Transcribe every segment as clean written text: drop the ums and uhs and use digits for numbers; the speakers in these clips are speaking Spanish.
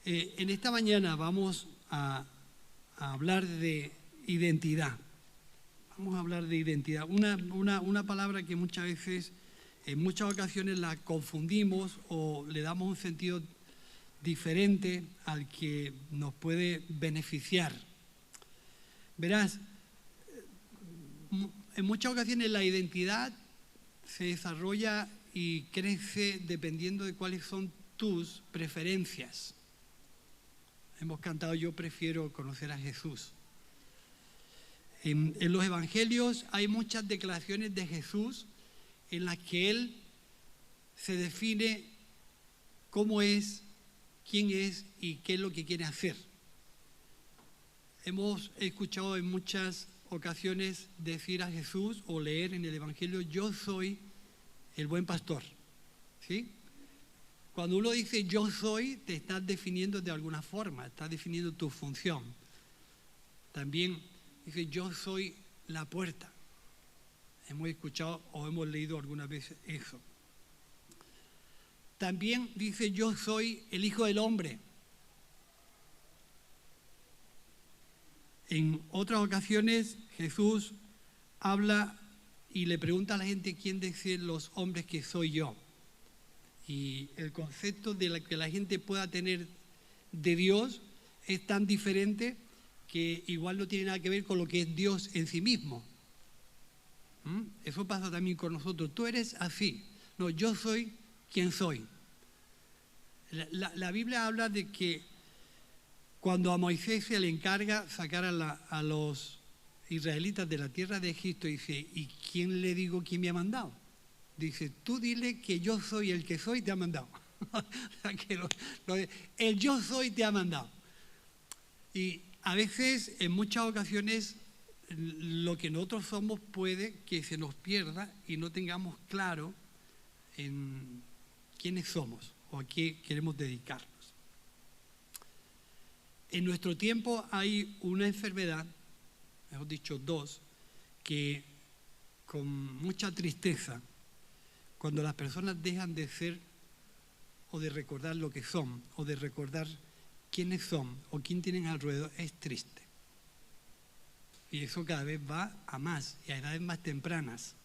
En esta mañana vamos a hablar de identidad. Vamos a hablar de identidad. Una palabra que muchas veces, en muchas ocasiones la confundimos o le damos un sentido diferente al que nos puede beneficiar. Verás, en muchas ocasiones la identidad se desarrolla y crece dependiendo de cuáles son tus preferencias. Hemos cantado Yo prefiero conocer a Jesús. En los evangelios hay muchas declaraciones de Jesús en las que Él se define cómo es, quién es y qué es lo que quiere hacer. Hemos escuchado en muchas ocasiones decir a Jesús o leer en el evangelio: yo soy el buen pastor. ¿Sí? Cuando uno dice yo soy, te estás definiendo de alguna forma, estás definiendo tu función. También dice yo soy la puerta. Hemos escuchado o hemos leído algunas veces eso. También dice yo soy el Hijo del Hombre. En otras ocasiones Jesús habla y le pregunta a la gente quién dicen los hombres que soy yo. Y el concepto de que la gente pueda tener de Dios es tan diferente que igual no tiene nada que ver con lo que es Dios en sí mismo. Eso pasa también con nosotros. Tú eres así. No, yo soy quien soy. La Biblia habla de que cuando a Moisés se le encarga sacar a los israelitas de la tierra de Egipto, dice: ¿y quién le digo quién me ha mandado? Dice: tú dile que yo soy el que soy, te ha mandado. El yo soy te ha mandado. Y a veces, en muchas ocasiones, lo que nosotros somos puede que se nos pierda y no tengamos claro en quiénes somos o a qué queremos dedicarnos. En nuestro tiempo hay una enfermedad, mejor dicho dos, que con mucha tristeza, cuando las personas dejan de ser o de recordar lo que son o de recordar quiénes son o quién tienen alrededor, es triste. Y eso cada vez va a más y a edades más tempranas.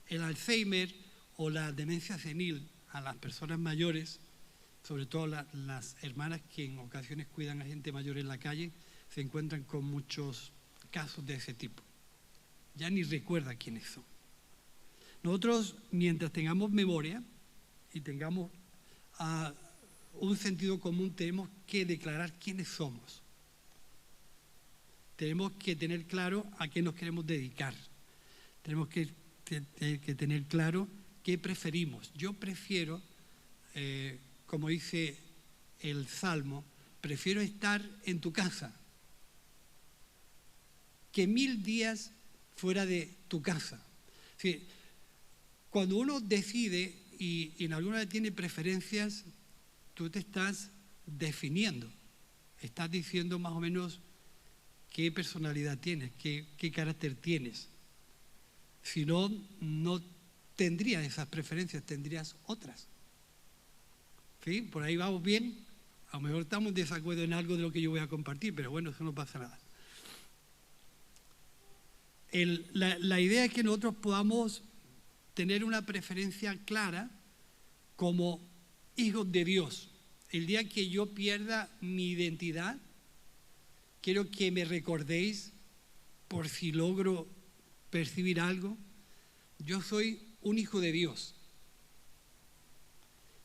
El Alzheimer o la demencia senil a las personas mayores, sobre todo las hermanas que en ocasiones cuidan a gente mayor en la calle, se encuentran con muchos casos de ese tipo. Ya ni recuerda quiénes son. Nosotros, mientras tengamos memoria y tengamos un sentido común, tenemos que declarar quiénes somos. Tenemos que tener claro a qué nos queremos dedicar. Tenemos que tener claro qué preferimos. Yo prefiero, como dice el Salmo, prefiero estar en tu casa que 1000 días fuera de tu casa. Sí, cuando uno decide y en alguna vez tiene preferencias, tú te estás definiendo. Estás diciendo más o menos qué personalidad tienes, qué carácter tienes. Si no, no tendrías esas preferencias, tendrías otras. ¿Sí? Por ahí vamos bien. A lo mejor estamos en desacuerdo en algo de lo que yo voy a compartir, pero bueno, eso no pasa nada. La idea es que nosotros podamos tener una preferencia clara como hijos de Dios. El día que yo pierda mi identidad, quiero que me recordéis, por si logro percibir algo, yo soy un hijo de Dios.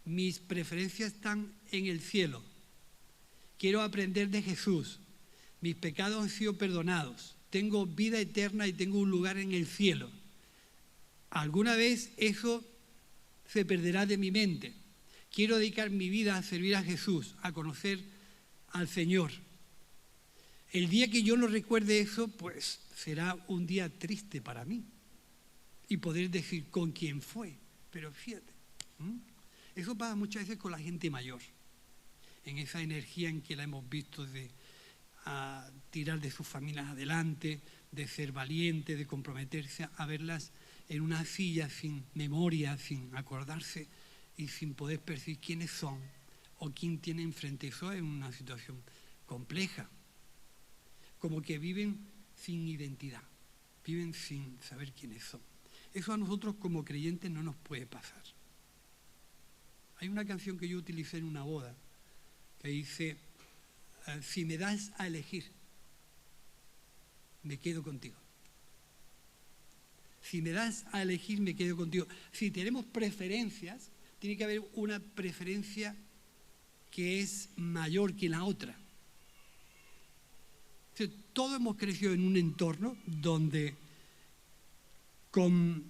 Mis preferencias están en el cielo. Quiero aprender de Jesús. Mis pecados han sido perdonados. Tengo vida eterna y tengo un lugar en el cielo. Alguna vez eso se perderá de mi mente. Quiero dedicar mi vida a servir a Jesús, a conocer al Señor. El día que yo no recuerde eso, pues será un día triste para mí. Y poder decir con quién fue. Pero fíjate, eso pasa muchas veces con la gente mayor. En esa energía en que la hemos visto de tirar de sus familias adelante, de ser valiente, de comprometerse a verlas en una silla sin memoria, sin acordarse y sin poder percibir quiénes son o quién tiene enfrente. Eso es una situación compleja. Como que viven sin identidad, viven sin saber quiénes son. Eso a nosotros como creyentes no nos puede pasar. Hay una canción que yo utilicé en una boda que dice, si me das a elegir, me quedo contigo. Si me das a elegir, me quedo contigo. Si tenemos preferencias, tiene que haber una preferencia que es mayor que la otra. O sea, todos hemos crecido en un entorno donde con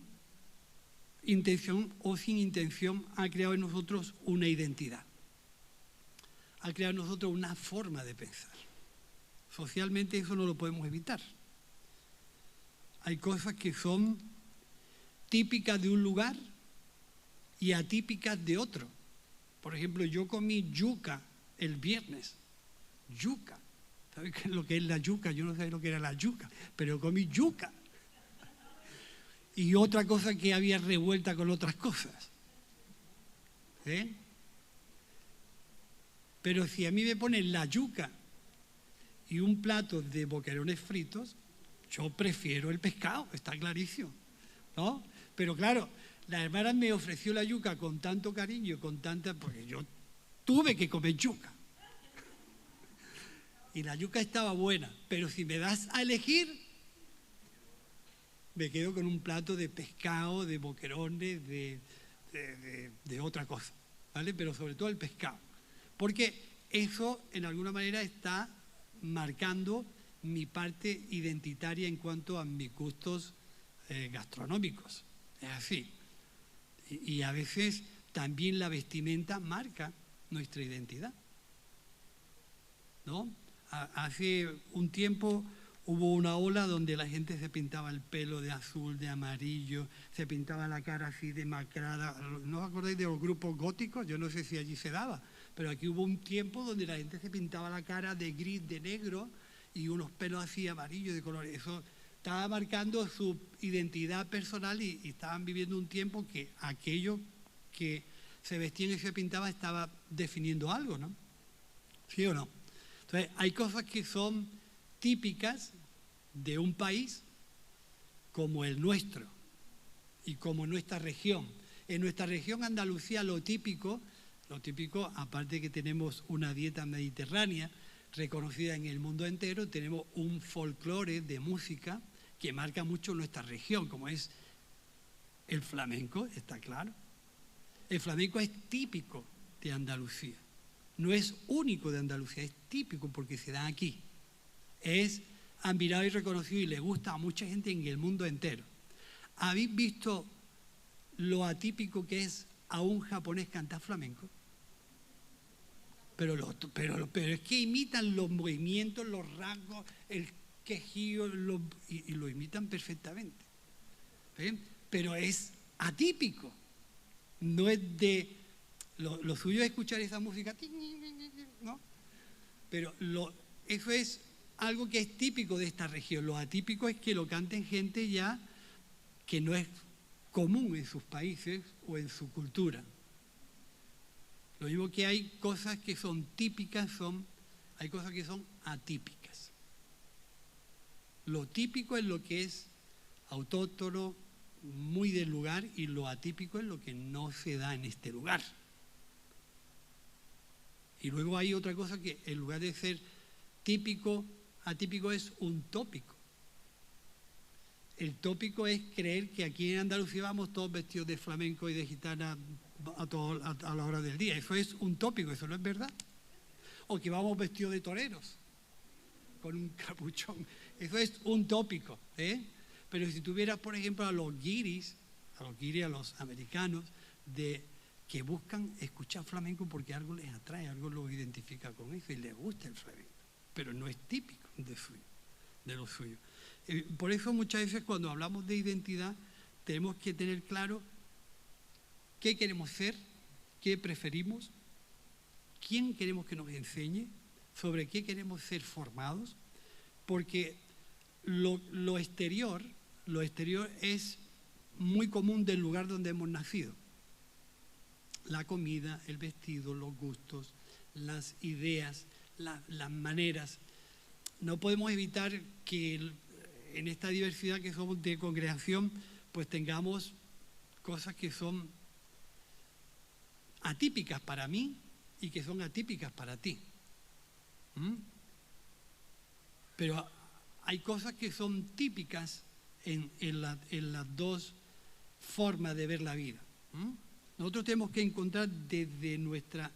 intención o sin intención ha creado en nosotros una identidad. Ha creado en nosotros una forma de pensar. Socialmente eso no lo podemos evitar. Hay cosas que son típicas de un lugar y atípicas de otro. Por ejemplo, yo comí yuca el viernes. Yuca. ¿Sabes qué es lo que es la yuca? Yo no sabía lo que era la yuca, pero comí yuca. Y otra cosa que había revuelta con otras cosas. ¿Eh? Pero si a mí me ponen la yuca y un plato de boquerones fritos, yo prefiero el pescado, está clarísimo, ¿no? Pero claro, la hermana me ofreció la yuca con tanto cariño, porque yo tuve que comer yuca. Y la yuca estaba buena, pero si me das a elegir, me quedo con un plato de pescado, de boquerones, de otra cosa, ¿vale? Pero sobre todo el pescado. Porque eso, en alguna manera, está marcando mi parte identitaria en cuanto a mis gustos gastronómicos. Es así. Y a veces también la vestimenta marca nuestra identidad, ¿no? Hace un tiempo hubo una ola donde la gente se pintaba el pelo de azul, de amarillo, se pintaba la cara así demacrada. ¿No os acordáis de los grupos góticos? Yo no sé si allí se daba, pero aquí hubo un tiempo donde la gente se pintaba la cara de gris, de negro y unos pelos así amarillos de colores. Eso estaba marcando su identidad personal y estaban viviendo un tiempo que aquello que se vestían y se pintaba estaba definiendo algo, ¿no? ¿Sí o no? Entonces, hay cosas que son típicas de un país como el nuestro y como nuestra región. En nuestra región Andalucía lo típico, aparte de que tenemos una dieta mediterránea reconocida en el mundo entero, tenemos un folclore de música que marca mucho nuestra región, como es el flamenco, está claro. El flamenco es típico de Andalucía. No es único de Andalucía, es típico porque se da aquí. Es admirado y reconocido y le gusta a mucha gente en el mundo entero. ¿Habéis visto lo atípico que es a un japonés cantar flamenco? Pero es que imitan los movimientos, los rasgos, el quejío, y lo imitan perfectamente. ¿Ven? Pero es atípico. No es de... Lo suyo es escuchar esa música, ¿no? Pero eso es algo que es típico de esta región. Lo atípico es que lo canten gente ya que no es común en sus países o en su cultura. Lo mismo que hay cosas que son típicas, hay cosas que son atípicas. Lo típico es lo que es autóctono, muy del lugar, y lo atípico es lo que no se da en este lugar. Y luego hay otra cosa que en lugar de ser típico, atípico es un tópico. El tópico es creer que aquí en Andalucía vamos todos vestidos de flamenco y de gitana a la hora del día. Eso es un tópico, eso no es verdad. O que vamos vestidos de toreros, con un capuchón. Eso es un tópico, ¿eh? Pero si tuvieras, por ejemplo, a los guiris, a los americanos, que buscan escuchar flamenco porque algo les atrae, algo los identifica con eso y les gusta el flamenco, pero no es típico de lo suyo. Por eso muchas veces cuando hablamos de identidad tenemos que tener claro qué queremos ser, qué preferimos, quién queremos que nos enseñe, sobre qué queremos ser formados, porque lo exterior es muy común del lugar donde hemos nacido. La comida, el vestido, los gustos, las ideas, las maneras. No podemos evitar que en esta diversidad que somos de congregación, pues tengamos cosas que son atípicas para mí y que son atípicas para ti. Pero hay cosas que son típicas en las dos formas de ver la vida. Nosotros tenemos que encontrar desde nuestra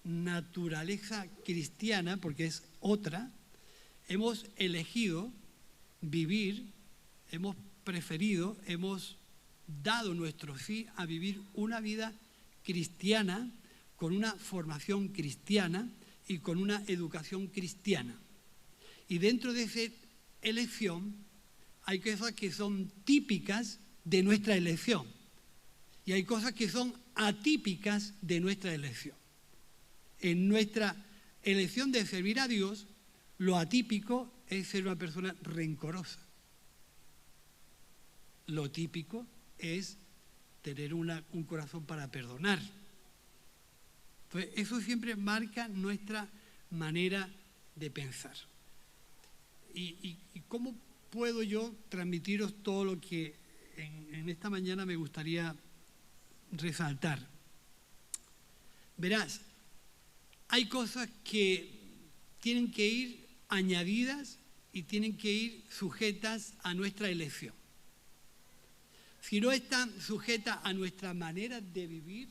naturaleza cristiana, porque es otra, hemos elegido vivir, hemos preferido, hemos dado nuestro sí a vivir una vida cristiana, con una formación cristiana y con una educación cristiana. Y dentro de esa elección hay cosas que son típicas de nuestra elección y hay cosas que son atípicas de nuestra elección. En nuestra elección de servir a Dios, lo atípico es ser una persona rencorosa. Lo típico es tener un corazón para perdonar. Entonces, eso siempre marca nuestra manera de pensar. ¿Y cómo puedo yo transmitiros todo lo que en esta mañana me gustaría resaltar? Verás, hay cosas que tienen que ir añadidas y tienen que ir sujetas a nuestra elección. Si no están sujetas a nuestra manera de vivir,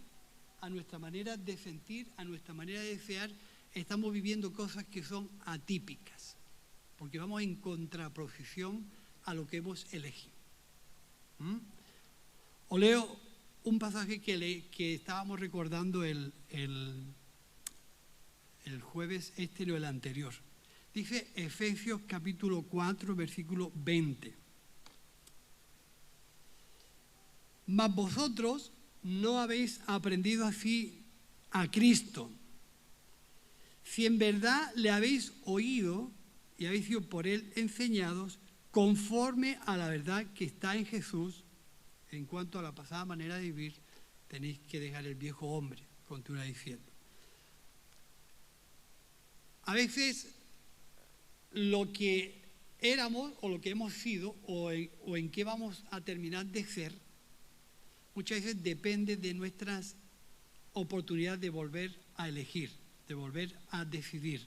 a nuestra manera de sentir, a nuestra manera de desear, estamos viviendo cosas que son atípicas, porque vamos en contraposición a lo que hemos elegido. Os leo un pasaje que estábamos recordando el jueves o el anterior. Dice Efesios capítulo 4, versículo 20. Mas vosotros no habéis aprendido así a Cristo. Si en verdad le habéis oído y habéis sido por él enseñados, conforme a la verdad que está en Jesús, en cuanto a la pasada manera de vivir, tenéis que dejar el viejo hombre, continúa diciendo. A veces lo que éramos o lo que hemos sido o en qué vamos a terminar de ser, muchas veces depende de nuestras oportunidades de volver a elegir, de volver a decidir.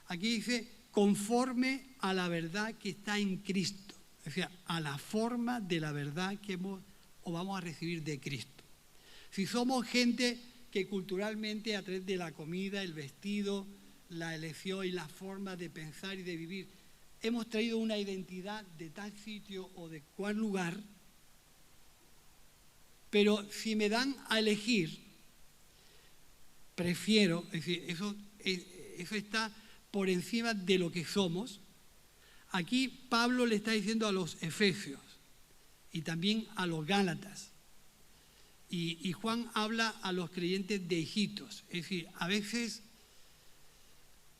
Aquí dice, conforme a la verdad que está en Cristo, o sea, a la forma de la verdad que vamos a recibir de Cristo. Si somos gente que culturalmente, a través de la comida, el vestido, la elección y la forma de pensar y de vivir, hemos traído una identidad de tal sitio o de cual lugar, pero si me dan a elegir, prefiero, es decir, eso está por encima de lo que somos. Aquí Pablo le está diciendo a los efesios y también a los gálatas. Y Juan habla a los creyentes de hijitos. Es decir, a veces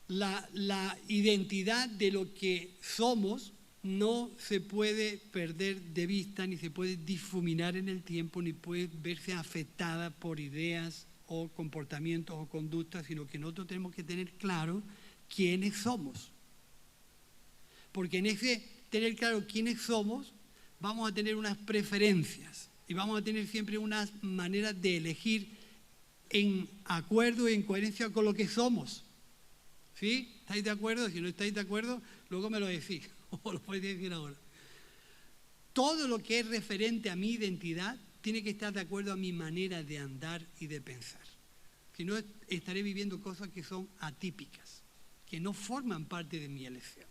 la identidad de lo que somos no se puede perder de vista, ni se puede difuminar en el tiempo, ni puede verse afectada por ideas o comportamientos o conductas, sino que nosotros tenemos que tener claro quiénes somos. Porque en ese tener claro quiénes somos, vamos a tener unas preferencias y vamos a tener siempre unas maneras de elegir en acuerdo y en coherencia con lo que somos. ¿Sí? ¿Estáis de acuerdo? Si no estáis de acuerdo, luego me lo decís, o lo podéis decir ahora. Todo lo que es referente a mi identidad tiene que estar de acuerdo a mi manera de andar y de pensar. Si no, estaré viviendo cosas que son atípicas, que no forman parte de mi elección.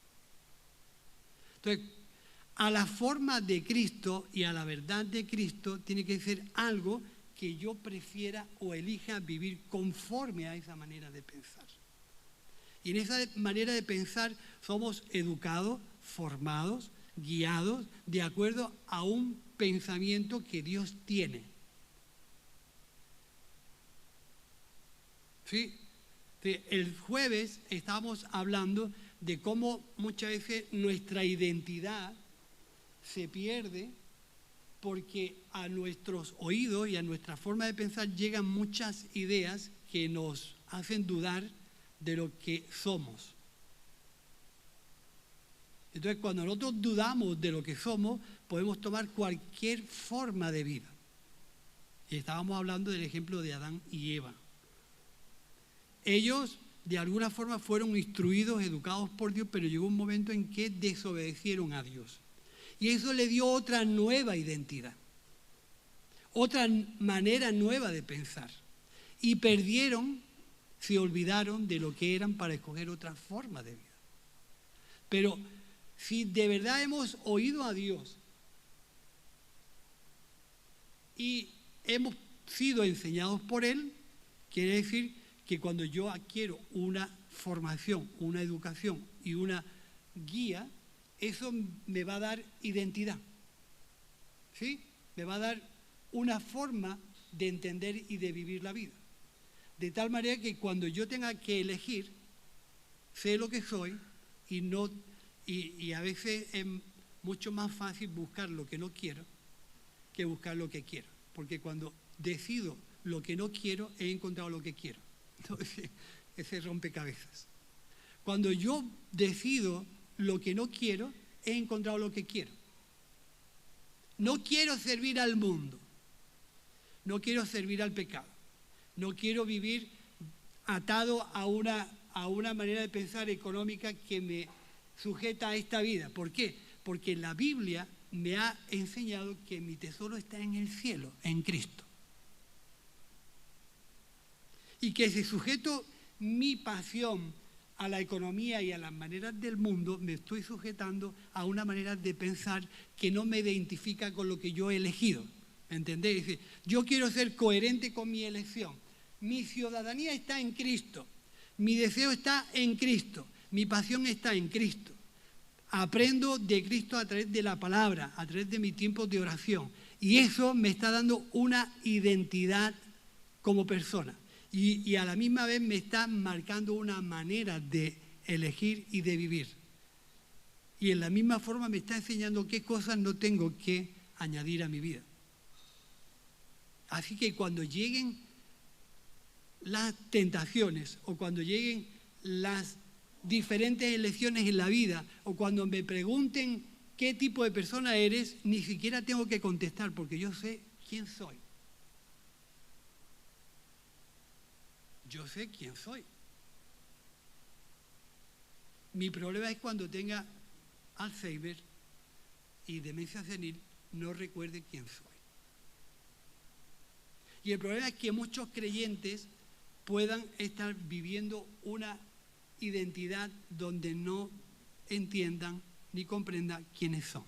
Entonces, a la forma de Cristo y a la verdad de Cristo tiene que ser algo que yo prefiera o elija vivir conforme a esa manera de pensar. Y en esa manera de pensar somos educados, formados, guiados de acuerdo a un pensamiento que Dios tiene. ¿Sí? El jueves estábamos hablando de cómo muchas veces nuestra identidad se pierde porque a nuestros oídos y a nuestra forma de pensar llegan muchas ideas que nos hacen dudar de lo que somos. Entonces, cuando nosotros dudamos de lo que somos, podemos tomar cualquier forma de vida. Y estábamos hablando del ejemplo de Adán y Eva. Ellos, de alguna forma, fueron instruidos, educados por Dios, pero llegó un momento en que desobedecieron a Dios. Y eso le dio otra nueva identidad, otra manera nueva de pensar. Y se olvidaron de lo que eran para escoger otra forma de vida. Pero si de verdad hemos oído a Dios y hemos sido enseñados por Él, quiere decir que cuando yo adquiero una formación, una educación y una guía, eso me va a dar identidad, ¿sí? Me va a dar una forma de entender y de vivir la vida. De tal manera que cuando yo tenga que elegir, sé lo que soy y a veces es mucho más fácil buscar lo que no quiero que buscar lo que quiero. Porque cuando decido lo que no quiero, he encontrado lo que quiero. Entonces, ese rompecabezas. Cuando yo decido lo que no quiero, he encontrado lo que quiero. No quiero servir al mundo. No quiero servir al pecado. No quiero vivir atado a una manera de pensar económica que me sujeta a esta vida. ¿Por qué? Porque la Biblia me ha enseñado que mi tesoro está en el cielo, en Cristo. Y que si sujeto mi pasión a la economía y a las maneras del mundo, me estoy sujetando a una manera de pensar que no me identifica con lo que yo he elegido. ¿Entendés? Es decir, yo quiero ser coherente con mi elección. Mi ciudadanía está en Cristo. Mi deseo está en Cristo. Mi pasión está en Cristo. Aprendo de Cristo a través de la palabra, a través de mi tiempo de oración. Y eso me está dando una identidad como persona. Y a la misma vez me está marcando una manera de elegir y de vivir. Y en la misma forma me está enseñando qué cosas no tengo que añadir a mi vida. Así que cuando lleguen las tentaciones o cuando lleguen las diferentes elecciones en la vida o cuando me pregunten qué tipo de persona eres, ni siquiera tengo que contestar porque yo sé quién soy. Yo sé quién soy. Mi problema es cuando tenga Alzheimer y demencia senil, no recuerde quién soy. Y el problema es que muchos creyentes puedan estar viviendo una identidad donde no entiendan ni comprendan quiénes son.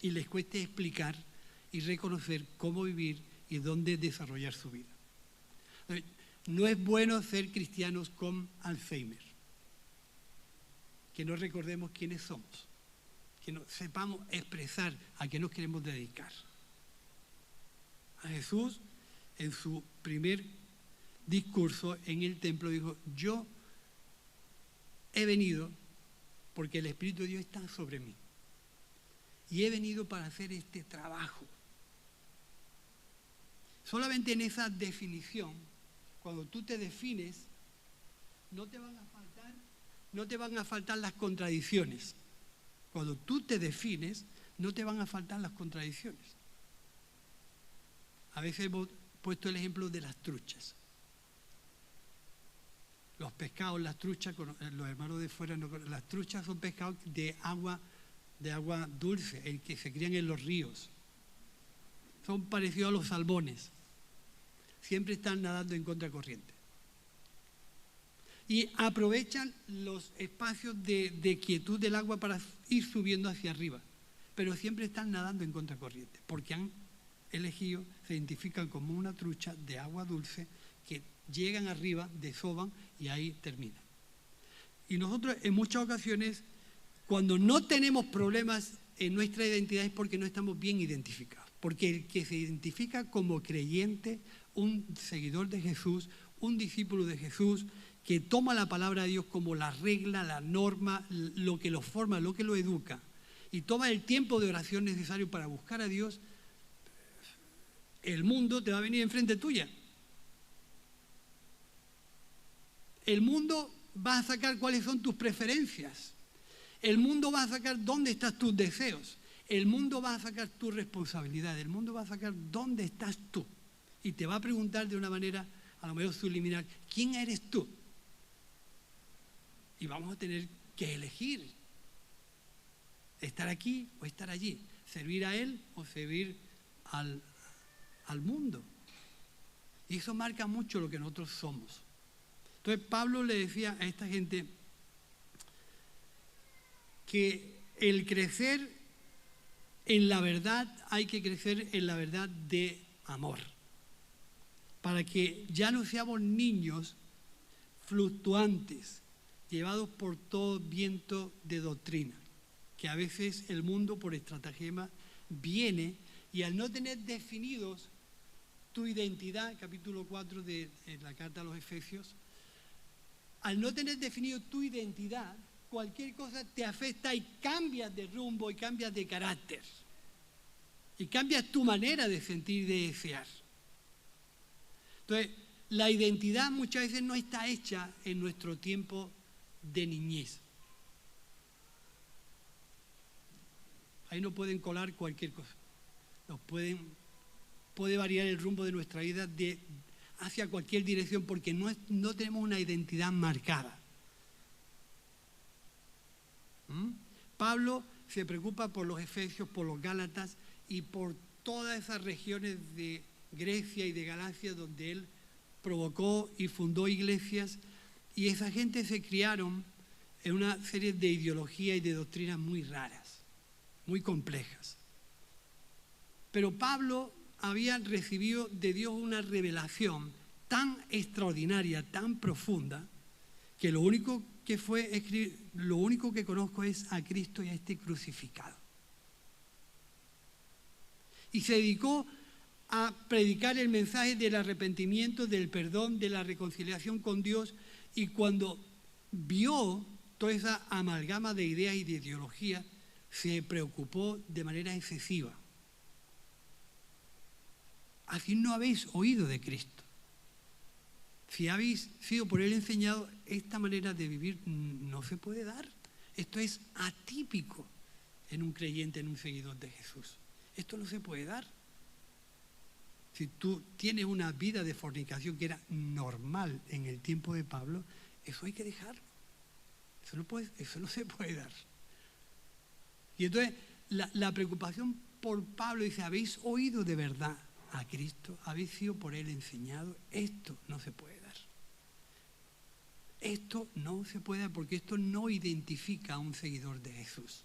Y les cueste explicar y reconocer cómo vivir y dónde desarrollar su vida. No es bueno ser cristianos con Alzheimer. Que no recordemos quiénes somos. Que no sepamos expresar a qué nos queremos dedicar. A Jesús, en su primer discurso en el templo, dijo: yo he venido porque el Espíritu de Dios está sobre mí. Y he venido para hacer este trabajo. Solamente en esa definición, cuando tú te defines, no te van a faltar las contradicciones. Cuando tú te defines, no te van a faltar las contradicciones. A veces hemos puesto el ejemplo de las truchas. Los pescados, las truchas, los hermanos de fuera, las truchas son pescados de agua dulce, el que se crían en los ríos. Son parecidos a los salmones. Siempre están nadando en contracorriente. Y aprovechan los espacios de quietud del agua para ir subiendo hacia arriba. Pero siempre están nadando en contracorriente, porque han elegido, se identifican como una trucha de agua dulce que llegan arriba, desoban y ahí terminan. Y nosotros en muchas ocasiones, cuando no tenemos problemas en nuestra identidad es porque no estamos bien identificados. Porque el que se identifica como creyente, un seguidor de Jesús, un discípulo de Jesús, que toma la palabra de Dios como la regla, la norma, lo que lo forma, lo que lo educa, y toma el tiempo de oración necesario para buscar a Dios, el mundo te va a venir enfrente tuya. El mundo va a sacar cuáles son tus preferencias. El mundo va a sacar dónde están tus deseos. El mundo va a sacar tu responsabilidad. El mundo va a sacar dónde estás tú. Y te va a preguntar de una manera, a lo mejor subliminal, ¿quién eres tú? Y vamos a tener que elegir estar aquí o estar allí, servir a Él o servir al mundo. Y eso marca mucho lo que nosotros somos. Entonces Pablo le decía a esta gente que el crecer en la verdad, hay que crecer en la verdad de amor, para que ya no seamos niños fluctuantes, llevados por todo viento de doctrina, que a veces el mundo por estratagema viene y al no tener definidos tu identidad, capítulo 4 de la carta a los Efesios, al no tener definido tu identidad, cualquier cosa te afecta y cambias de rumbo y cambias de carácter. Y cambias tu manera de sentir y de desear. Entonces, la identidad muchas veces no está hecha en nuestro tiempo de niñez. Ahí no pueden colar cualquier cosa. Puede variar el rumbo de nuestra vida hacia cualquier dirección porque no tenemos una identidad marcada. Pablo se preocupa por los efesios, por los gálatas y por todas esas regiones de Grecia y de Galacia donde él provocó y fundó iglesias, y esa gente se criaron en una serie de ideologías y de doctrinas muy raras, muy complejas. Pero Pablo había recibido de Dios una revelación tan extraordinaria, tan profunda, que lo único que conozco es a Cristo y a este crucificado. Y se dedicó a predicar el mensaje del arrepentimiento, del perdón, de la reconciliación con Dios, y cuando vio toda esa amalgama de ideas y de ideologías, se preocupó de manera excesiva. Así no habéis oído de Cristo. Si habéis sido por Él enseñado, esta manera de vivir no se puede dar. Esto es atípico en un creyente, en un seguidor de Jesús. Esto no se puede dar. Si tú tienes una vida de fornicación que era normal en el tiempo de Pablo, eso hay que dejarlo. Eso no se puede dar. Y entonces la preocupación por Pablo dice, ¿habéis oído de verdad a Cristo? ¿Habéis sido por Él enseñado? Esto no se puede dar. Esto no se puede dar porque esto no identifica a un seguidor de Jesús.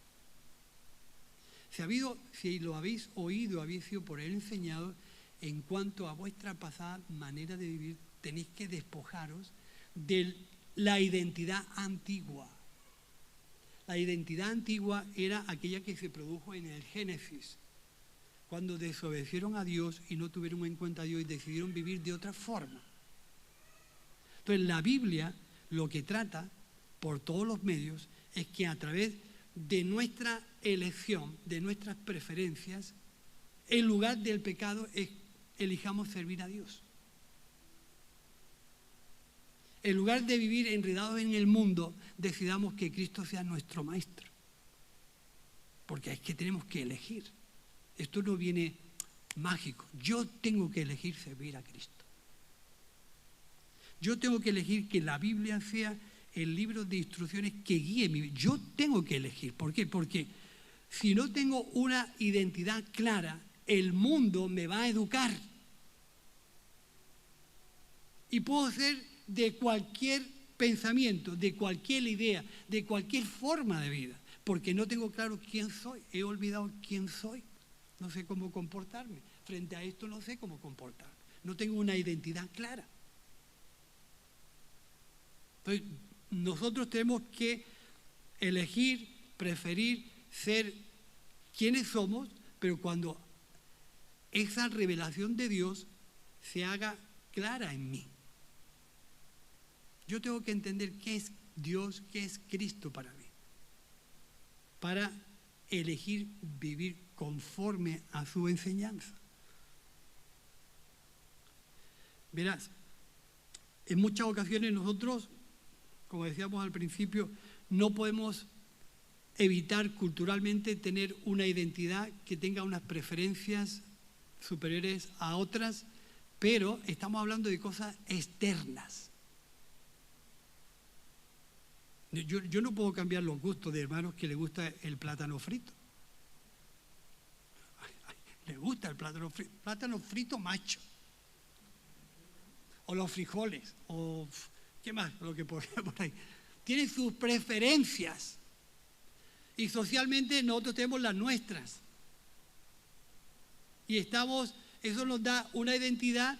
Si lo habéis oído, habéis sido por Él enseñado, en cuanto a vuestra pasada manera de vivir, tenéis que despojaros de la identidad antigua. La identidad antigua era aquella que se produjo en el Génesis, cuando desobedecieron a Dios y no tuvieron en cuenta a Dios y decidieron vivir de otra forma. Entonces la Biblia lo que trata por todos los medios es que a través de nuestra elección, de nuestras preferencias, en lugar del pecado elijamos servir a Dios. En lugar de vivir enredados en el mundo, decidamos que Cristo sea nuestro maestro. Porque es que tenemos que elegir. Esto no viene mágico. Yo tengo que elegir servir a Cristo. Yo tengo que elegir que la Biblia sea el libro de instrucciones que guíe mi vida. Yo tengo que elegir. ¿Por qué? Porque si no tengo una identidad clara, el mundo me va a educar. Y puedo ser de cualquier pensamiento, de cualquier idea, de cualquier forma de vida, porque no tengo claro quién soy. He olvidado quién soy. No sé cómo comportarme. Frente a esto no sé cómo comportarme. No tengo una identidad clara. Entonces, nosotros tenemos que elegir, preferir ser quienes somos, pero cuando esa revelación de Dios se haga clara en mí. Yo tengo que entender qué es Dios, qué es Cristo para mí, para elegir vivir conforme a su enseñanza. Verás, en muchas ocasiones nosotros como decíamos al principio, no podemos evitar culturalmente tener una identidad que tenga unas preferencias superiores a otras, pero estamos hablando de cosas externas. Yo no puedo cambiar los gustos de hermanos que les gusta el plátano frito. Les gusta el plátano frito macho. O los frijoles, o ¿qué más? Lo que por ahí. Tienen sus preferencias. Y socialmente nosotros tenemos las nuestras. Y eso nos da una identidad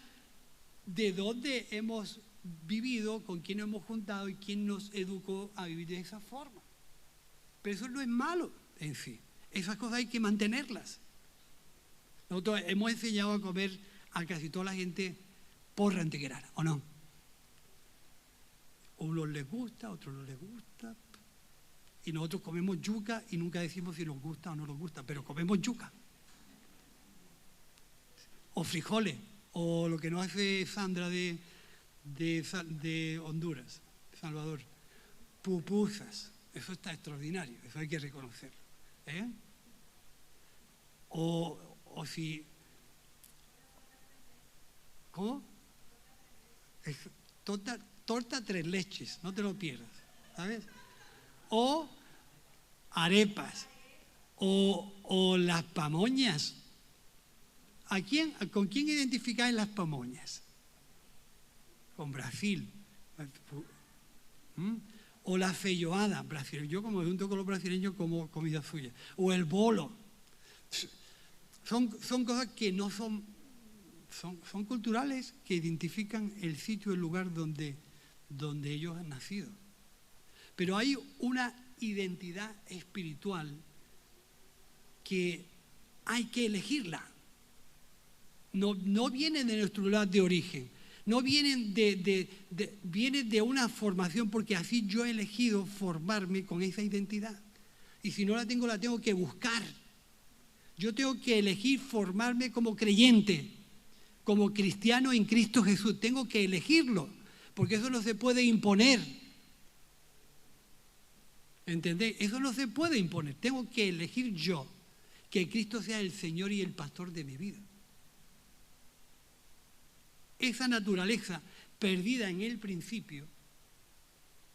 de dónde hemos vivido, con quién nos hemos juntado y quién nos educó a vivir de esa forma. Pero eso no es malo en sí. Esas cosas hay que mantenerlas. Nosotros hemos enseñado a comer a casi toda la gente porra antequerana, ¿o no? A unos les gusta, a otros no les gusta. Y nosotros comemos yuca y nunca decimos si nos gusta o no nos gusta, pero comemos yuca. O frijoles, o lo que nos hace Sandra de Honduras, Salvador, pupusas. Eso está extraordinario, eso hay que reconocerlo. O si... ¿Cómo? Torta tres leches, no te lo pierdas, ¿sabes? O arepas, o las pamoñas. ¿Con quién identificáis las pamoñas? Con Brasil. O la feijoada, yo como junto con los brasileños como comida suya. O el bolo. Son cosas que no son culturales, que identifican el sitio, el lugar donde ellos han nacido. Pero hay una identidad espiritual que hay que elegirla. No viene de nuestro lugar de origen, no viene viene de una formación, porque así yo he elegido formarme con esa identidad. Y si no la tengo que buscar. Yo tengo que elegir formarme como creyente, como cristiano en Cristo Jesús. Tengo que elegirlo, porque eso no se puede imponer. ¿Entendéis? Eso no se puede imponer. Tengo que elegir yo que Cristo sea el Señor y el pastor de mi vida. Esa naturaleza perdida en el principio,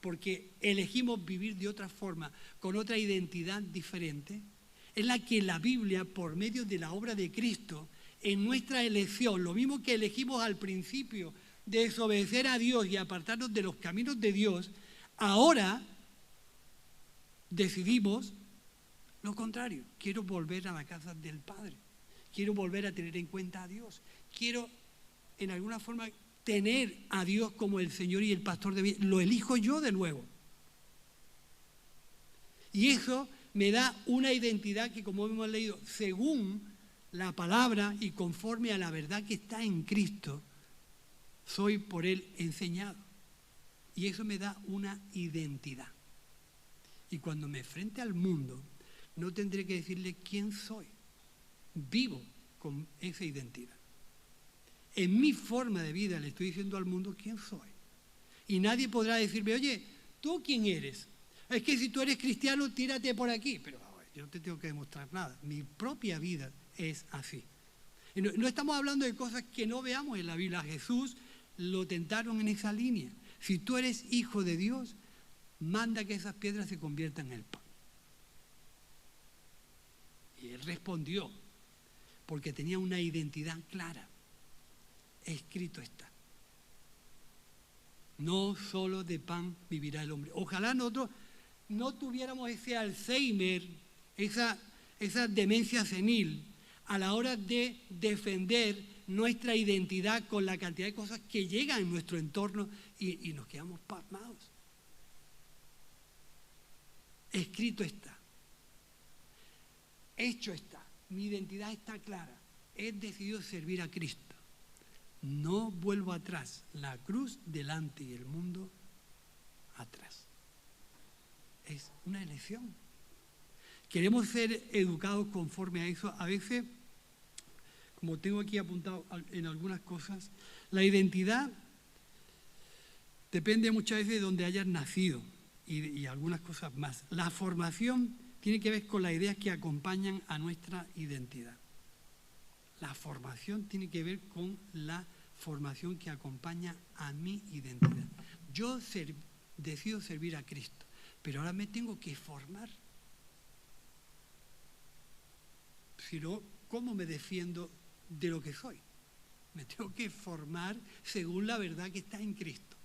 porque elegimos vivir de otra forma, con otra identidad diferente, es la que la Biblia, por medio de la obra de Cristo, en nuestra elección, lo mismo que elegimos al principio, desobedecer a Dios y apartarnos de los caminos de Dios, ahora decidimos lo contrario. Quiero volver a la casa del Padre. Quiero volver a tener en cuenta a Dios. Quiero, en alguna forma, tener a Dios como el Señor y el pastor de mi vida. Lo elijo yo de nuevo. Y eso me da una identidad que, como hemos leído, según la palabra y conforme a la verdad que está en Cristo, soy por Él enseñado. Y eso me da una identidad. Y cuando me enfrente al mundo, no tendré que decirle quién soy. Vivo con esa identidad. En mi forma de vida le estoy diciendo al mundo quién soy. Y nadie podrá decirme, oye, ¿tú quién eres? Es que si tú eres cristiano, tírate por aquí. Pero yo no te tengo que demostrar nada. Mi propia vida es así. Y no estamos hablando de cosas que no veamos en la Biblia. A Jesús lo tentaron en esa línea. Si tú eres hijo de Dios, manda que esas piedras se conviertan en pan. Y él respondió, porque tenía una identidad clara. Escrito está. No solo de pan vivirá el hombre. Ojalá nosotros no tuviéramos ese Alzheimer, esa demencia senil, a la hora de defender nuestra identidad con la cantidad de cosas que llegan en nuestro entorno y nos quedamos pasmados. Escrito está. Hecho está. Mi identidad está clara. He decidido servir a Cristo. No vuelvo atrás. La cruz delante y el mundo atrás. Es una elección. Queremos ser educados conforme a eso. A veces, como tengo aquí apuntado en algunas cosas, la identidad Depende muchas veces de donde hayas nacido y algunas cosas más. La formación tiene que ver con las ideas que acompañan a nuestra identidad. La formación tiene que ver con la formación que acompaña a mi identidad. Yo decido servir a Cristo, pero ahora me tengo que formar. Si no, ¿cómo me defiendo de lo que soy? Me tengo que formar según la verdad que está en Cristo.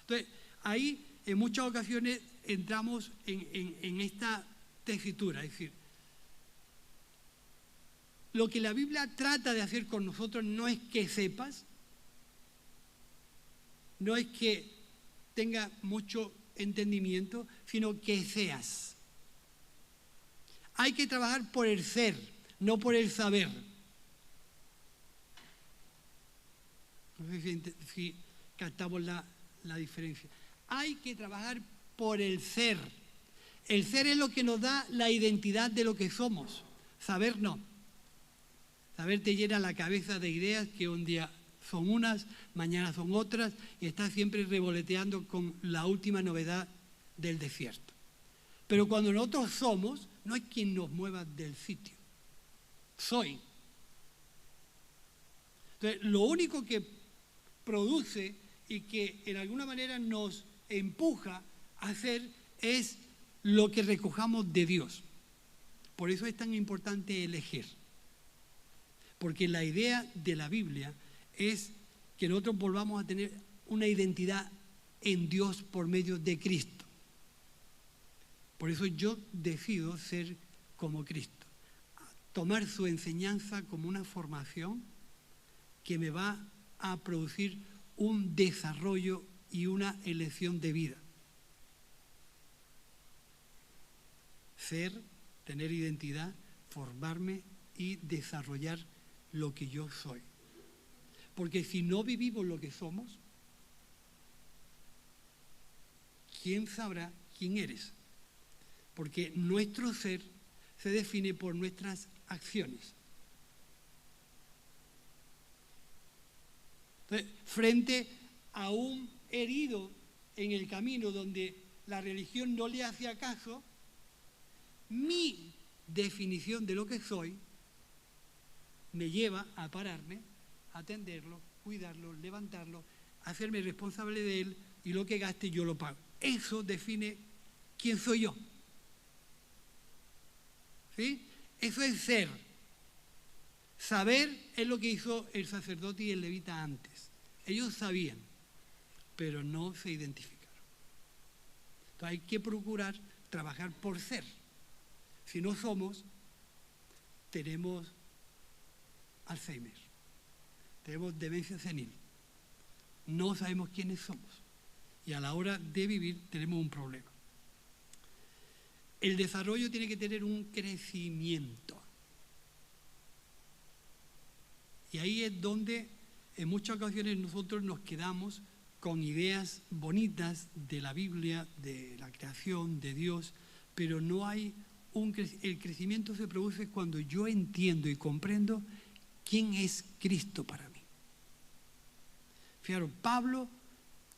Entonces, ahí en muchas ocasiones entramos en esta tesitura, es decir, lo que la Biblia trata de hacer con nosotros no es que sepas, no es que tengas mucho entendimiento, sino que seas. Hay que trabajar por el ser, no por el saber. No sé si captamos la diferencia. Hay que trabajar por el ser. El ser es lo que nos da la identidad de lo que somos. Saber no. Saber te llena la cabeza de ideas que un día son unas, mañana son otras, y estás siempre revoloteando con la última novedad del desierto. Pero cuando nosotros somos, no es quien nos mueva del sitio. Soy. Entonces, lo único que produce y que en alguna manera nos empuja a hacer es lo que recojamos de Dios. Por eso es tan importante elegir. Porque la idea de la Biblia es que nosotros volvamos a tener una identidad en Dios por medio de Cristo. Por eso yo decido ser como Cristo. Tomar su enseñanza como una formación que me va a producir un desarrollo y una elección de vida. Ser, tener identidad, formarme y desarrollar lo que yo soy. Porque si no vivimos lo que somos, ¿quién sabrá quién eres? Porque nuestro ser se define por nuestras acciones. Entonces, frente a un herido en el camino donde la religión no le hacía caso, mi definición de lo que soy me lleva a pararme, a atenderlo, cuidarlo, levantarlo, hacerme responsable de él y lo que gaste yo lo pago. Eso define quién soy yo. ¿Sí? Eso es ser. Saber es lo que hizo el sacerdote y el levita antes. Ellos sabían, pero no se identificaron. Entonces hay que procurar trabajar por ser. Si no somos, tenemos Alzheimer, tenemos demencia senil, no sabemos quiénes somos y a la hora de vivir tenemos un problema. El desarrollo tiene que tener un crecimiento. Y ahí es donde en muchas ocasiones nosotros nos quedamos con ideas bonitas de la Biblia, de la creación, de Dios, pero no hay el crecimiento se produce cuando yo entiendo y comprendo quién es Cristo para mí. Fijaros, Pablo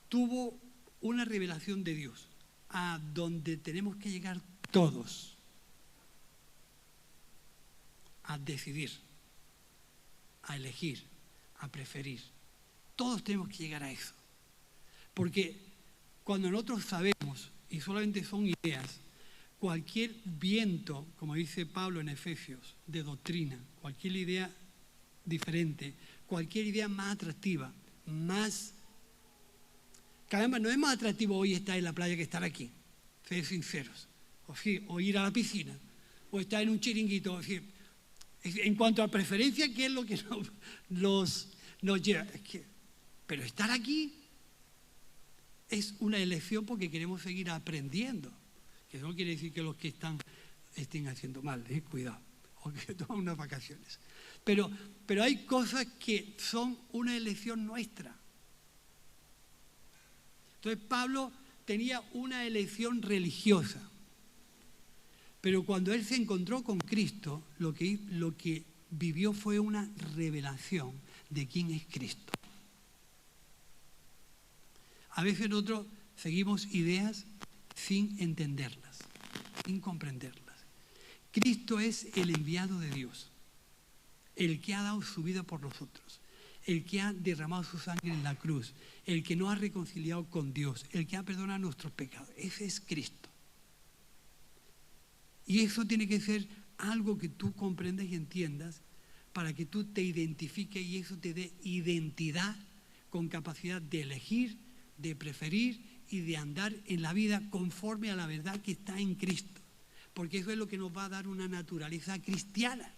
tuvo una revelación de Dios a donde tenemos que llegar todos a decidir, a elegir, a preferir. Todos tenemos que llegar a eso. Porque cuando nosotros sabemos, y solamente son ideas, cualquier viento, como dice Pablo en Efesios, de doctrina, cualquier idea diferente, cualquier idea más atractiva, más... Caramba, no es más atractivo hoy estar en la playa que estar aquí, ser sinceros. O ir a la piscina, o estar en un chiringuito. O sea, en cuanto a preferencia, ¿qué es lo que nos lleva? Pero estar aquí es una elección porque queremos seguir aprendiendo. Que no quiere decir que los que estén haciendo mal, cuidado, o que toman unas vacaciones. Pero hay cosas que son una elección nuestra. Entonces Pablo tenía una elección religiosa. Pero cuando él se encontró con Cristo, lo que vivió fue una revelación de quién es Cristo. A veces nosotros seguimos ideas sin entenderlas, sin comprenderlas. Cristo es el enviado de Dios, el que ha dado su vida por nosotros, el que ha derramado su sangre en la cruz, el que nos ha reconciliado con Dios, el que ha perdonado nuestros pecados. Ese es Cristo. Y eso tiene que ser algo que tú comprendas y entiendas para que tú te identifiques y eso te dé identidad con capacidad de elegir, de preferir y de andar en la vida conforme a la verdad que está en Cristo. Porque eso es lo que nos va a dar una naturaleza cristiana.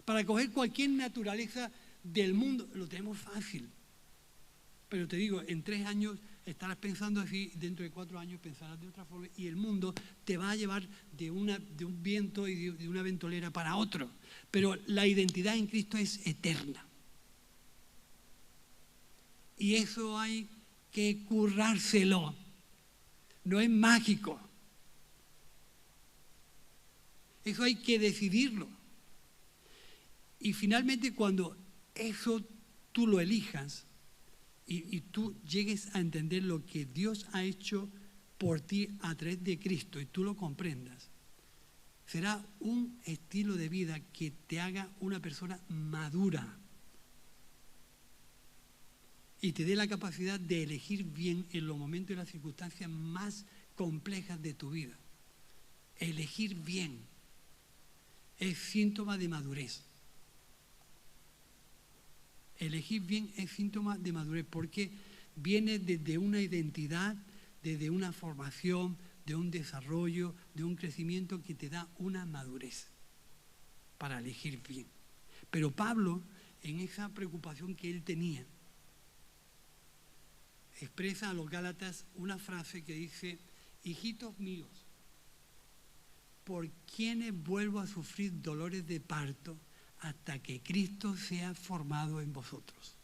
Para coger cualquier naturaleza del mundo lo tenemos fácil. Pero te digo, en 3 años estarás pensando así, dentro de 4 años pensarás de otra forma y el mundo te va a llevar de un viento y de una ventolera para otro. Pero la identidad en Cristo es eterna. Y eso hay que currárselo. No es mágico. Eso hay que decidirlo. Y finalmente cuando eso tú lo elijas y tú llegues a entender lo que Dios ha hecho por ti a través de Cristo y tú lo comprendas, será un estilo de vida que te haga una persona madura y te dé la capacidad de elegir bien en los momentos y las circunstancias más complejas de tu vida. Elegir bien es síntoma de madurez. Elegir bien es síntoma de madurez porque viene desde una identidad, desde una formación, de un desarrollo, de un crecimiento que te da una madurez para elegir bien. Pero Pablo, en esa preocupación que él tenía, expresa a los Gálatas una frase que dice: hijitos míos, por quienes vuelvo a sufrir dolores de parto hasta que Cristo sea formado en vosotros.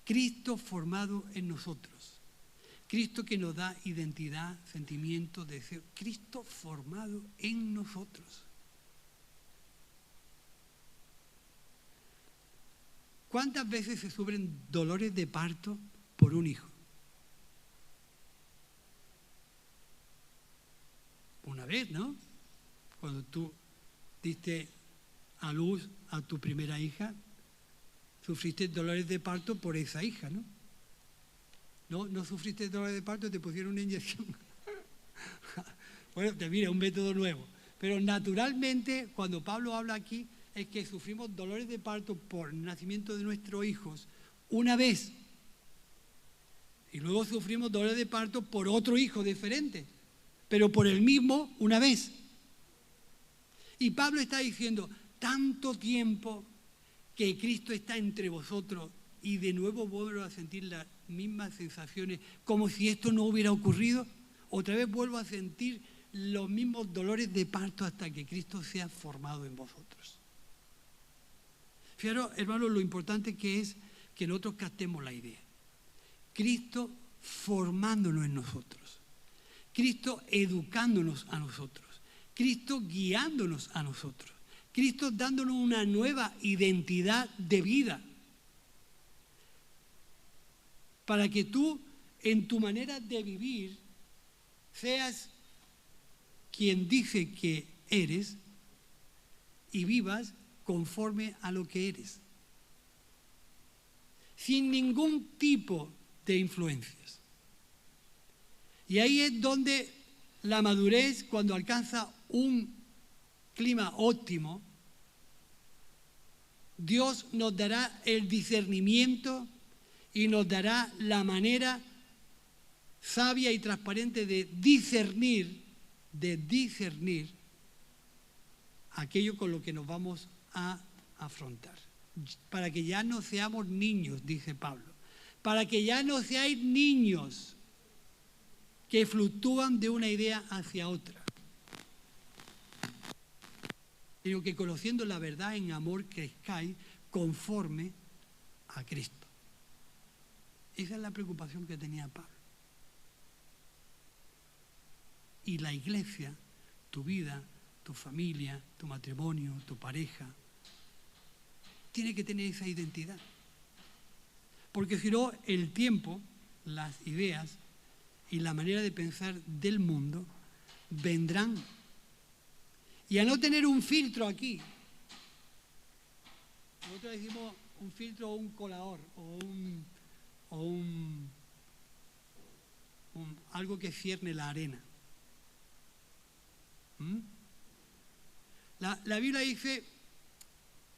Cristo formado en nosotros. Cristo que nos da identidad, sentimiento, deseo. Cristo formado en nosotros. ¿Cuántas veces se sufren dolores de parto por un hijo? Una vez, ¿no? Cuando tú diste a luz a tu primera hija, sufriste dolores de parto por esa hija, ¿no? No sufriste dolores de parto, te pusieron una inyección. Bueno, mira, un método nuevo. Pero naturalmente, cuando Pablo habla aquí, es que sufrimos dolores de parto por el nacimiento de nuestros hijos una vez. Y luego sufrimos dolores de parto por otro hijo diferente, pero por el mismo una vez. Y Pablo está diciendo, tanto tiempo que Cristo está entre vosotros y de nuevo vuelvo a sentir las mismas sensaciones como si esto no hubiera ocurrido. Otra vez vuelvo a sentir los mismos dolores de parto hasta que Cristo sea formado en vosotros. Fijaros, hermanos, lo importante que es que nosotros captemos la idea. Cristo formándonos en nosotros. Cristo educándonos a nosotros. Cristo guiándonos a nosotros. Cristo dándonos una nueva identidad de vida. Para que tú, en tu manera de vivir, seas quien dice que eres y vivas conforme a lo que eres. Sin ningún tipo de influencias. Y ahí es donde la madurez, cuando alcanza un clima óptimo, Dios nos dará el discernimiento y nos dará la manera sabia y transparente de discernir aquello con lo que nos vamos a afrontar. Para que ya no seamos niños, dice Pablo. Para que ya no seáis niños que fluctúan de una idea hacia otra, sino que conociendo la verdad en amor crezcáis conforme a Cristo. Esa es la preocupación que tenía Pablo. Y la iglesia, tu vida, tu familia, tu matrimonio, tu pareja, tiene que tener esa identidad. Porque si no, el tiempo, las ideas y la manera de pensar del mundo vendrán. Y a no tener un filtro aquí, nosotros decimos un filtro o un colador o algo que cierne la arena. La Biblia dice,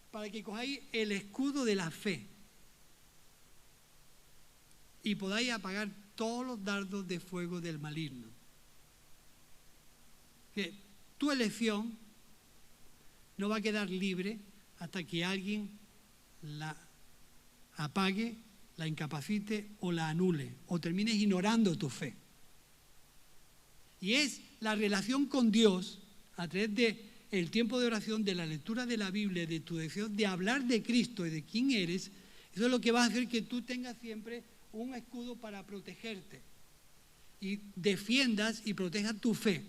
para que cojáis el escudo de la fe y podáis apagar todos los dardos de fuego del maligno. Que tu elección no va a quedar libre hasta que alguien la apague, la incapacite o la anule, o termines ignorando tu fe. Y es la relación con Dios a través del tiempo de oración, de la lectura de la Biblia, de tu deseo de hablar de Cristo y de quién eres. Eso es lo que va a hacer que tú tengas siempre un escudo para protegerte y defiendas y protejas tu fe,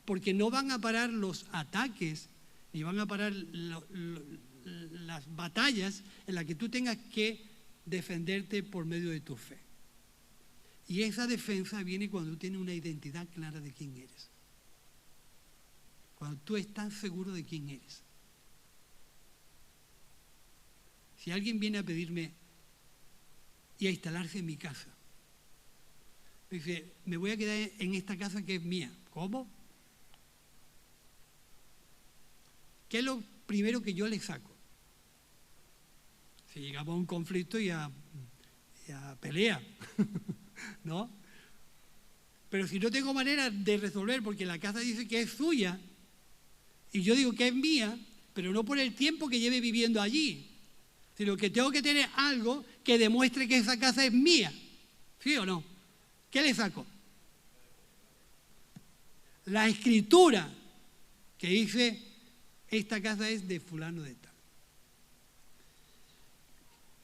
porque no van a parar los ataques ni van a parar las batallas en las que tú tengas que defenderte por medio de tu fe. Y esa defensa viene cuando tú tienes una identidad clara de quién eres, cuando tú estás seguro de quién eres. Si alguien viene a pedirme y a instalarse en mi casa, me dice, me voy a quedar en esta casa que es mía. ¿Cómo? ¿Qué es lo primero que yo le saco? Si llegamos a un conflicto y a pelea, ¿no? Pero si no tengo manera de resolver, porque la casa dice que es suya, y yo digo que es mía, pero no por el tiempo que lleve viviendo allí, sino que tengo que tener algo que demuestre que esa casa es mía. ¿Sí o no? ¿Qué le saco? La escritura que dice, esta casa es de fulano de tal.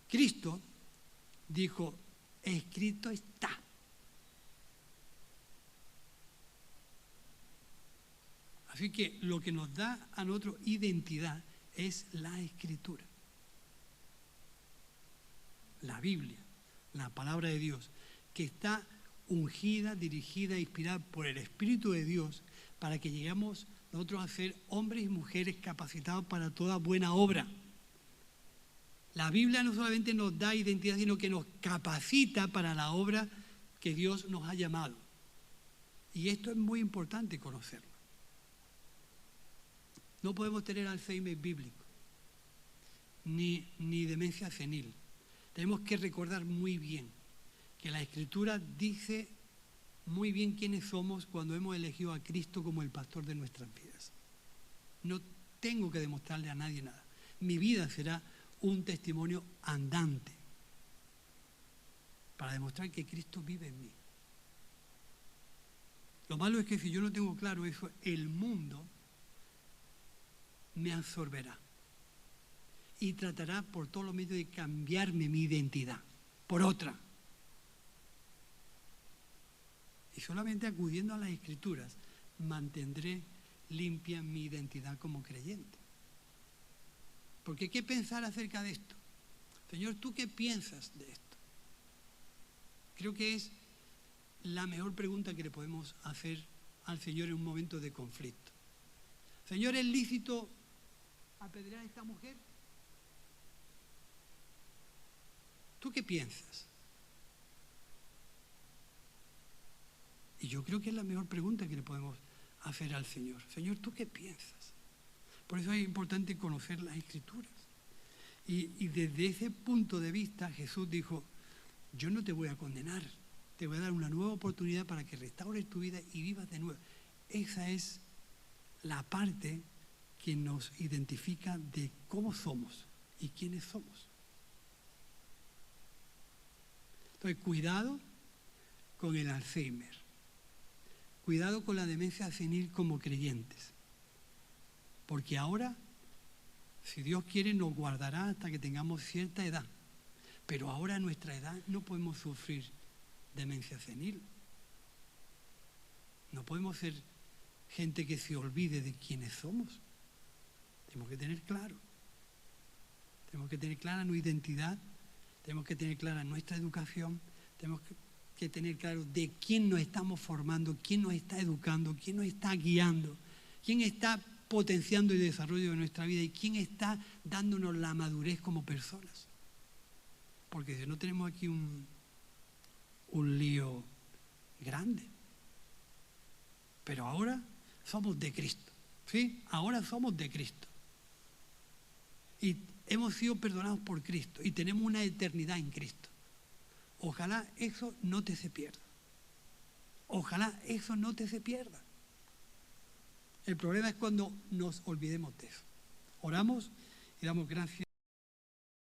Cristo dijo, escrito está. Así que lo que nos da a nosotros identidad es la escritura. La Biblia, la palabra de Dios, que está ungida, dirigida, inspirada por el Espíritu de Dios para que lleguemos nosotros a ser hombres y mujeres capacitados para toda buena obra. La Biblia no solamente nos da identidad, sino que nos capacita para la obra que Dios nos ha llamado. Y esto es muy importante conocerlo. No podemos tener Alzheimer bíblico, ni demencia senil. Tenemos que recordar muy bien que la Escritura dice muy bien quiénes somos cuando hemos elegido a Cristo como el pastor de nuestras vidas. No tengo que demostrarle a nadie nada. Mi vida será un testimonio andante para demostrar que Cristo vive en mí. Lo malo es que si yo no tengo claro eso, el mundo me absorberá y tratará por todos los medios de cambiarme mi identidad por otra. Y solamente acudiendo a las Escrituras mantendré limpia mi identidad como creyente. Porque ¿qué pensar acerca de esto? Señor, ¿tú qué piensas de esto? Creo que es la mejor pregunta que le podemos hacer al Señor en un momento de conflicto. Señor, ¿es lícito apedrear a esta mujer? ¿Tú qué piensas? Y yo creo que es la mejor pregunta que le podemos hacer al Señor. Señor, ¿tú qué piensas? Por eso es importante conocer las Escrituras. Y desde ese punto de vista Jesús dijo, yo no te voy a condenar, te voy a dar una nueva oportunidad para que restaures tu vida y vivas de nuevo. Esa es la parte que nos identifica de cómo somos y quiénes somos. Entonces, cuidado con el Alzheimer. Cuidado con la demencia senil como creyentes. Porque ahora, si Dios quiere, nos guardará hasta que tengamos cierta edad. Pero ahora a nuestra edad no podemos sufrir demencia senil. No podemos ser gente que se olvide de quiénes somos. Tenemos que tener claro. Tenemos que tener clara nuestra identidad Tenemos que tener clara nuestra educación, tenemos que tener claro de quién nos estamos formando, quién nos está educando, quién nos está guiando, quién está potenciando el desarrollo de nuestra vida y quién está dándonos la madurez como personas. Porque si no tenemos aquí un lío grande. Pero ahora somos de Cristo, ¿sí? Ahora somos de Cristo. Y hemos sido perdonados por Cristo y tenemos una eternidad en Cristo. Ojalá eso no te se pierda. Ojalá eso no te se pierda. El problema es cuando nos olvidemos de eso. Oramos y damos gracias.